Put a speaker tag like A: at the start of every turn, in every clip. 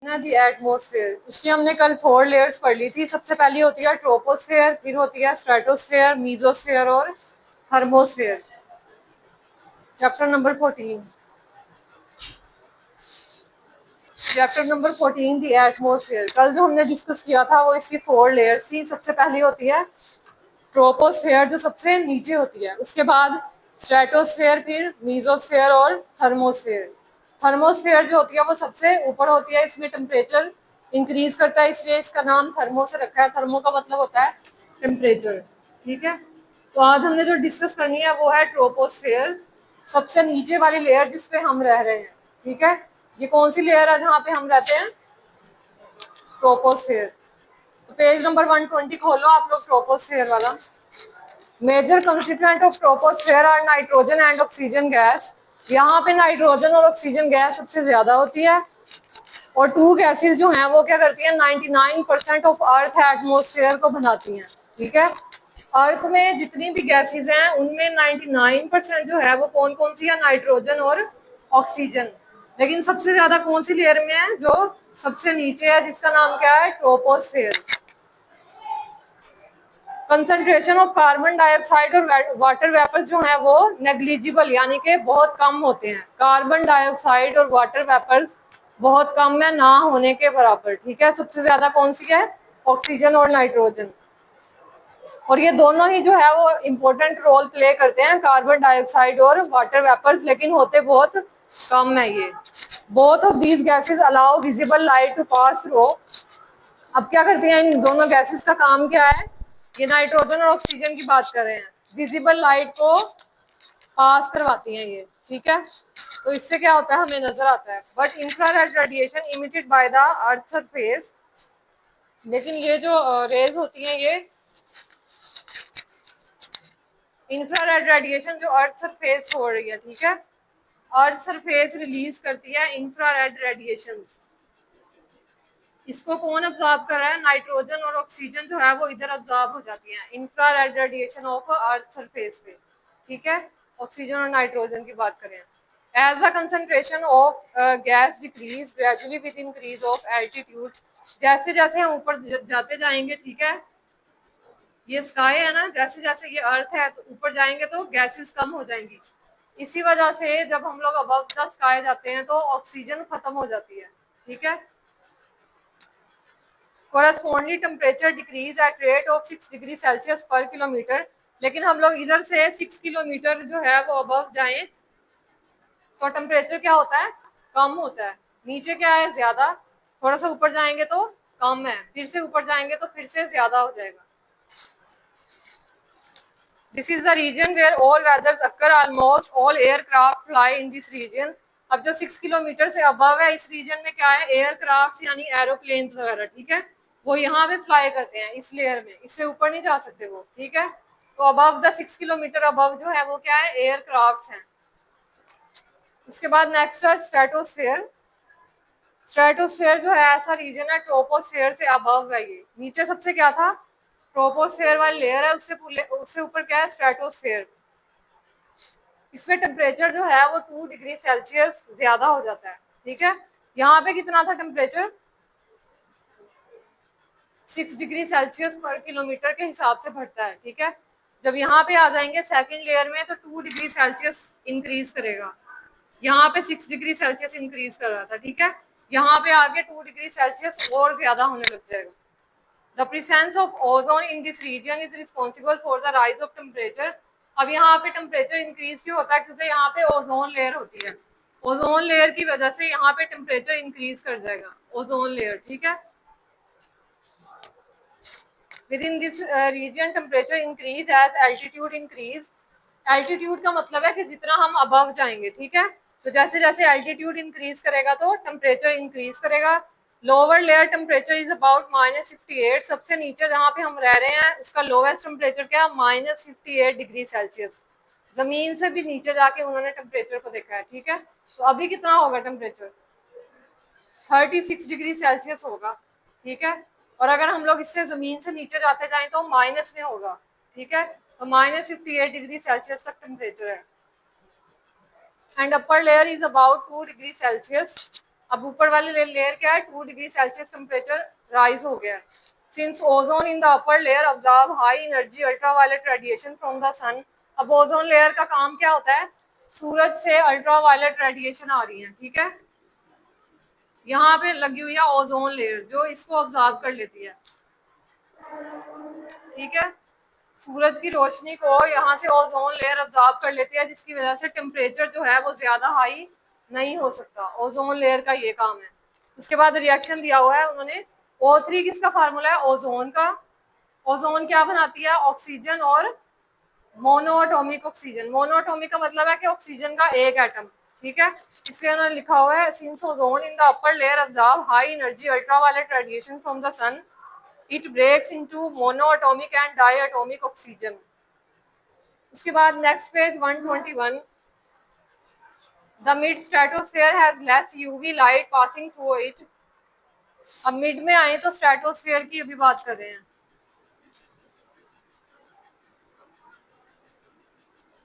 A: ना दी एटमोसफेयर, उसकी हमने कल 4 लेयर्स पढ़ ली थी। सबसे पहली होती है ट्रोपोस्फेयर, फिर होती है स्ट्रेटोस्फेयर, मीजोस्फेयर और thermosphere. Chapter number 14, chapter number 14 दी एटमोसफेयर। कल जो हमने डिस्कस किया था वो इसकी 4 लेयर्स थी। सबसे पहली होती है ट्रोपोस्फेयर जो सबसे नीचे होती है, उसके बाद स्ट्रेटोस्फेयर, फिर मीजोस्फेयर और थर्मोस्फेयर। थर्मोस्फेयर जो होती है वो सबसे ऊपर होती है, इसमें टेम्परेचर इंक्रीज करता है, इसलिए इसका नाम थर्मो से रखा है। थर्मो का मतलब होता है टेम्परेचर। ठीक है, तो आज हमने जो डिस्कस करनी है वो है ट्रोपोस्फेयर, सबसे नीचे वाली लेयर जिसपे हम रह रहे हैं। ठीक है, ये कौन सी लेयर है जहाँ पे हम रहते हैं? ट्रोपोस्फेयर। तो पेज नंबर 120 खोलो आप लोग, ट्रोपोस्फेयर वाला। Major constituent of troposphere are nitrogen and oxygen gas. यहाँ पे नाइट्रोजन और ऑक्सीजन गैस सबसे ज्यादा होती है, और टू गैसेस जो हैं वो क्या करती हैं? 99% ऑफ अर्थ एटमोसफेयर को बनाती हैं। ठीक है, अर्थ में जितनी भी गैसेस हैं उनमें 99% जो है वो कौन कौन सी है? नाइट्रोजन और ऑक्सीजन। लेकिन सबसे ज्यादा कौन सी लेयर में है? जो सबसे नीचे है, जिसका नाम क्या है? Troposphere. Concentration of carbon dioxide और वाटर वेपर्स जो है वो नेग्लिजिबल, यानी कि बहुत कम होते हैं। कार्बन डाइऑक्साइड और वाटर वेपर्स बहुत कम है, ना होने के बराबर। ठीक है, सबसे ज्यादा कौन सी है? ऑक्सीजन और नाइट्रोजन। और ये दोनों ही जो है वो इम्पोर्टेंट रोल प्ले करते हैं, कार्बन डाइऑक्साइड और वाटर वेपर्स, लेकिन होते बहुत कम है ये। Both of these gases allow visible light to pass through. अब क्या करती हैं इन दोनों गैसेस का काम क्या है? ये नाइट्रोजन और ऑक्सीजन की बात कर रहे हैं, विजिबल लाइट को पास करवाती हैं ये। ठीक है, तो इससे क्या होता है? हमें नजर आता है। But infrared radiation emitted by the earth surface, लेकिन ये जो रेज होती हैं ये इंफ्रारेड रेडिएशन जो अर्थ सरफेस छोड़ रही है, ठीक है, अर्थ सरफेस रिलीज करती है इंफ्रारेड रेडिएशंस। इसको कौन ऑब्जॉर्व कर रहा है? नाइट्रोजन और ऑक्सीजन जो है वो इधर ऑब्जॉर्व हो जाती हैं infrared radiation of earth surface पे। ठीक है, ऑक्सीजन और नाइट्रोजन की बात करें। As a concentration of gas decrease gradually with increase of altitude, जैसे जैसे हम ऊपर जाते जाएंगे, ठीक है, ये स्काई है ना, जैसे जैसे ये अर्थ है तो ऊपर जाएंगे तो गैसेस कम हो जाएंगी। इसी वजह से जब हम लोग अबव द स्काई जाते हैं तो ऑक्सीजन खत्म हो जाती है। ठीक है, corresponding temperature decrease at rate of 6 degree Celsius पर किलोमीटर। लेकिन हम लोग इधर से 6 किलोमीटर जो है वो अबव जाएं तो टेम्परेचर क्या होता है? कम होता है। नीचे क्या है? ज्यादा। थोड़ा सा ऊपर जाएंगे तो कम है, फिर से ऊपर जाएंगे तो फिर से ज्यादा हो जाएगा। This is the region where all weathers occur, almost all aircraft fly in this region. अब जो 6 किलोमीटर से अबव है इस रीजन में क्या है? एयरक्राफ्ट यानी एरोप्लेन्स वगैरह। ठीक है, वो यहाँ पे फ्लाई करते हैं इस लेयर में, इससे ऊपर नहीं जा सकते वो। ठीक है, तो अबव द 6 किलोमीटर अबव जो है वो क्या है? एयरक्राफ्ट हैं। उसके बाद नेक्स्ट है स्ट्रेटोस्फेयर। स्ट्रेटोस्फेयर जो है ऐसा रीजन है ट्रोपोस्फेयर से अबव है। ये नीचे सबसे क्या था? ट्रोपोस्फेयर वाली लेयर है, उससे ऊपर क्या है? स्ट्रेटोस्फेयर। इसमें टेम्परेचर जो है वो 2 डिग्री सेल्सियस ज्यादा हो जाता है। ठीक है, यहाँ पे कितना था टेम्परेचर? 6 डिग्री सेल्सियस पर किलोमीटर के हिसाब से बढ़ता है। ठीक है, जब यहाँ पे आ जाएंगे सेकंड लेयर में तो 2 डिग्री सेल्सियस इंक्रीज करेगा। यहाँ पे 6 डिग्री सेल्सियस इंक्रीज कर रहा था। ठीक है, यहाँ पे आगे 2 डिग्री सेल्सियस और ज्यादा होने लग जाएगा। The presence of ozone in this region is responsible for the rise of temperature. अब यहाँ पे टेम्परेचर इंक्रीज क्यों होता है? क्योंकि यहाँ पे ओजोन लेयर होती है। ओजोन लेयर की वजह से यहाँ पे टेम्परेचर इंक्रीज कर जाएगा, ओजोन लेयर। ठीक है, within this region temperature increase as altitude increase. Altitude का मतलब है कि जितना हम अबव जाएंगे। ठीक है, तो जैसे जैसे एल्टीट्यूड इंक्रीज करेगा तो टेम्परेचर इंक्रीज करेगा। Lower layer temperature is about -58। सबसे नीचे जहाँ पे हम रह रहे हैं उसका लोवेस्ट टेम्परेचर क्या? -58 डिग्री सेल्सियस। जमीन से भी नीचे जाके उन्होंने टेम्परेचर को देखा है। ठीक है, तो अभी कितना होगा टेम्परेचर? 36 डिग्री सेल्सियस होगा। ठीक है, और अगर हम लोग इससे जमीन से नीचे जाते जाएं तो माइनस में होगा। ठीक है, तो -58 डिग्री सेल्सियस तक टेम्परेचर है। And upper layer is about 2 degree Celsius अब ऊपर वाली लेयर क्या है, 2 डिग्री सेल्सियस टेम्परेचर राइज हो गया है। Since ozone in the upper layer observe high energy ultraviolet radiation from the sun. अब ओजोन लेयर का काम क्या होता है, सूरज से अल्ट्रावायलेट रेडिएशन आ रही है, ठीक है। यहाँ पे लगी हुई है ओजोन लेयर जो इसको ऑब्जर्व कर लेती है, ठीक है। सूरज की रोशनी को यहाँ से ओजोन लेयर ऑब्जर्व कर लेती है, जिसकी वजह से टेम्परेचर जो है वो ज्यादा हाई नहीं हो सकता। ओजोन लेयर का ये काम है। उसके बाद रिएक्शन दिया हुआ है उन्होंने, O3 किसका फार्मूला है, ओजोन का। ओजोन क्या बनाती है, ऑक्सीजन और मोनोएटॉमिक ऑक्सीजन। मोनोएटॉमिक का मतलब है कि ऑक्सीजन का एक एटम, ठीक है। इसलिए उन्होंने लिखा हुआ है since ozone in the upper layer observe high energy ultraviolet radiation from the sun, it breaks into monoatomic and diatomic oxygen. उसके बाद next page 121, the mid stratosphere has less UV light passing through it. अब mid में आए तो stratosphere की अभी बात कर रहे हैं।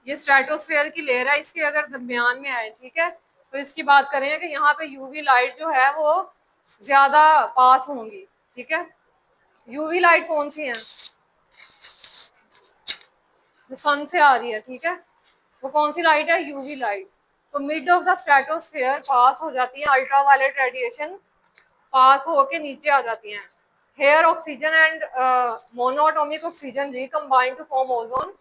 A: ये स्ट्रेटोस्फेयर की लेयर है, इसके अगर दरमियान में आए, ठीक है, तो इसकी बात करें कि यहाँ पे यूवी लाइट जो है वो ज्यादा पास होंगी, ठीक है। यूवी लाइट कौन सी है, जो सन से आ रही है, ठीक है, वो कौन सी लाइट है, यूवी लाइट। तो मिड ऑफ द स्ट्रेटोस्फेयर पास हो जाती है अल्ट्रावायलेट रेडिएशन, पास होके नीचे आ जाती हैं। Here oxygen and monoatomic oxygen recombine to form ozone.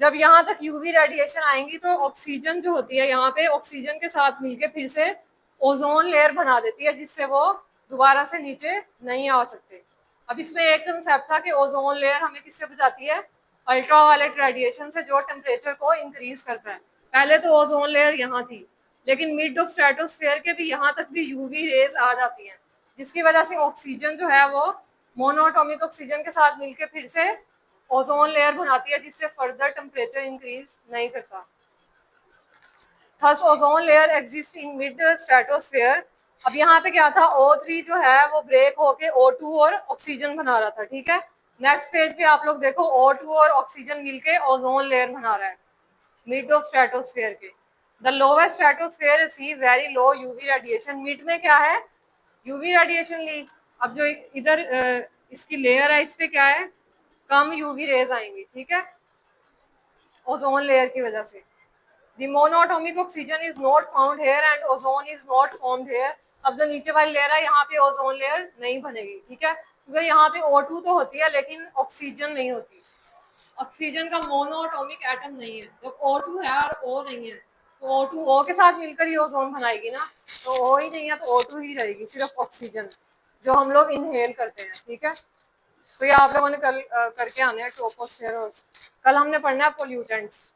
A: जब यहाँ तक यूवी रेडिएशन आएंगी तो ऑक्सीजन जो होती है यहाँ पे ऑक्सीजन के साथ मिलके फिर से ओजोन लेयर बना देती है, जिससे वो दोबारा से नीचे नहीं आ सकते। अब इसमें एक कंसेप्ट था कि ओजोन लेयर हमें किससे बचाती है, अल्ट्रावायलेट रेडिएशन से, जो टेम्परेचर को इंक्रीज करता है। पहले तो ओजोन लेयर यहाँ थी, लेकिन मिड ऑफ स्ट्रेटोस्फेयर के भी यहाँ तक भी यूवी रेज आ जाती हैं, जिसकी वजह से ऑक्सीजन जो है वो मोनोएटॉमिक ऑक्सीजन के साथ मिलके फिर से ओजोन लेयर बनाती है, जिससे फर्दर टेम्परेचर इंक्रीज नहीं करता। Thus ozone layer exist in mid stratosphere. अब यहाँ पे क्या था, O3 जो है वो ब्रेक होके O2 और ऑक्सीजन बना रहा था, ठीक है। नेक्स्ट पेज पे आप लोग देखो, O2 और ऑक्सीजन मिलके ओजोन लेयर बना रहा है मिड ऑफ स्ट्रेटोस्फेयर के। The lowest stratosphere receive very low UV radiation. Mid में क्या है, यूवी रेडिएशन ली। अब जो इधर इसकी लेयर है, इस पे क्या है, कम यूवी रेज आएंगी, ठीक है, ओजोन लेयर की वजह से। The monoatomic oxygen is not found here and ozone is not formed here। अब जो नीचे वाली लेयर है यहाँ पे ओजोन लेयर नहीं बनेगी, ठीक है, क्योंकि यहाँ पे O2 तो होती है लेकिन ऑक्सीजन नहीं होती। ऑक्सीजन का मोनोएटॉमिक एटम नहीं है, जब O2 है और O नहीं है तो O2 O के साथ मिलकर ही ओजोन बनाएगी ना, तो O ही नहीं है तो O2 ही रहेगी, सिर्फ ऑक्सीजन जो हम लोग इनहेल करते हैं, ठीक है। तो ये आप लोगों ने कल करके आने हैं ट्रोपोस्फेयर, और कल हमने पढ़ना है पोल्यूटेंट्स।